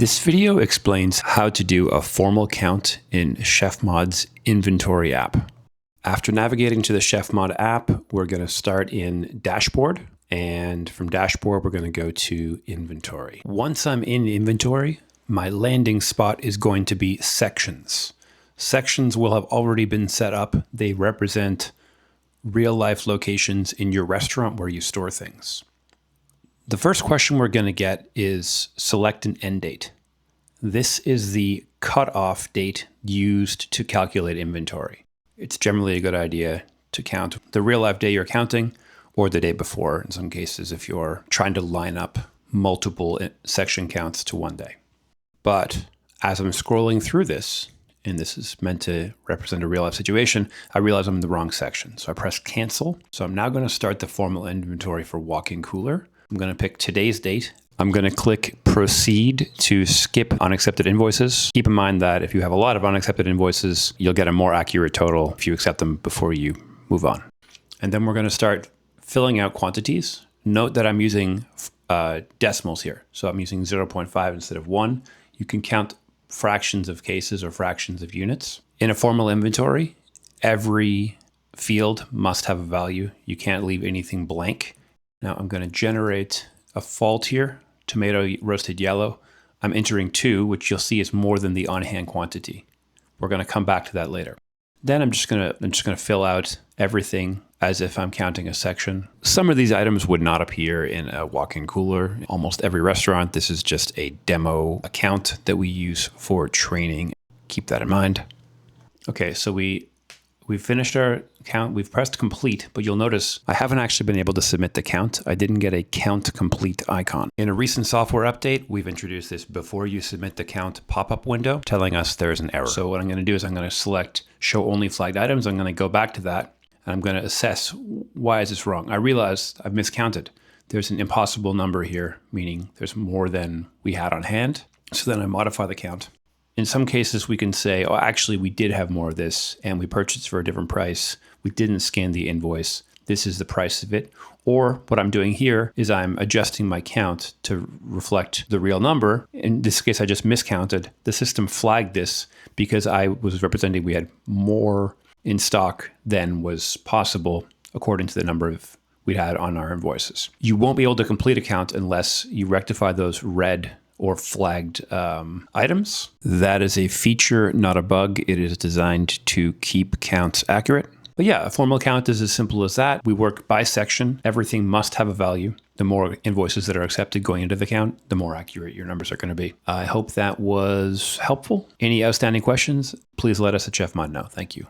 This video explains how to do a formal count in ChefMod's inventory app. After navigating to the ChefMod app, we're going to start in Dashboard, and from Dashboard, we're going to go to Inventory. Once I'm in Inventory, my landing spot is going to be Sections. Sections will have already been set up. They represent real-life locations in your restaurant where you store things. The first question we're going to get is select an end date. This is the cutoff date used to calculate inventory. It's generally a good idea to count the real life day you're counting or the day before, in some cases, if you're trying to line up multiple section counts to one day. But as I'm scrolling through this, and this is meant to represent a real life situation, I realize I'm in the wrong section. So I press cancel. So I'm now going to start the formal inventory for walk-in cooler. I'm going to pick today's date. I'm going to click proceed to skip unaccepted invoices. Keep in mind that if you have a lot of unaccepted invoices, you'll get a more accurate total if you accept them before you move on. And then we're going to start filling out quantities. Note that I'm using decimals here. So I'm using 0.5 instead of 1. You can count fractions of cases or fractions of units. In a formal inventory, every field must have a value. You can't leave anything blank. Now I'm going to generate a fault here, tomato roasted yellow. I'm entering 2, which you'll see is more than the on-hand quantity. We're going to come back to that later. Then I'm just going to fill out everything as if I'm counting a section. Some of these items would not appear in a walk-in cooler. Almost every restaurant, this is just a demo account that we use for training. Keep that in mind. Okay, so we've finished our count. We've pressed complete, but you'll notice I haven't actually been able to submit the count. I didn't get a count complete icon. In a recent software update, we've introduced this before you submit the count pop-up window telling us there's an error. So what I'm going to do is I'm going to select show only flagged items. I'm going to go back to that and I'm going to assess why is this wrong. I realized I've miscounted. There's an impossible number here, meaning there's more than we had on hand. So then I modify the count. In some cases, we can say, oh, actually, we did have more of this and we purchased for a different price. We didn't scan the invoice. This is the price of it. Or what I'm doing here is I'm adjusting my count to reflect the real number. In this case, I just miscounted. The system flagged this because I was representing we had more in stock than was possible according to the number we'd had on our invoices. You won't be able to complete a count unless you rectify those red or flagged items. That is a feature, not a bug. It is designed to keep counts accurate. But yeah, a formal count is as simple as that. We work by section. Everything must have a value. The more invoices that are accepted going into the count, the more accurate your numbers are going to be. I hope that was helpful. Any outstanding questions, please let us at ChefMod know. Thank you.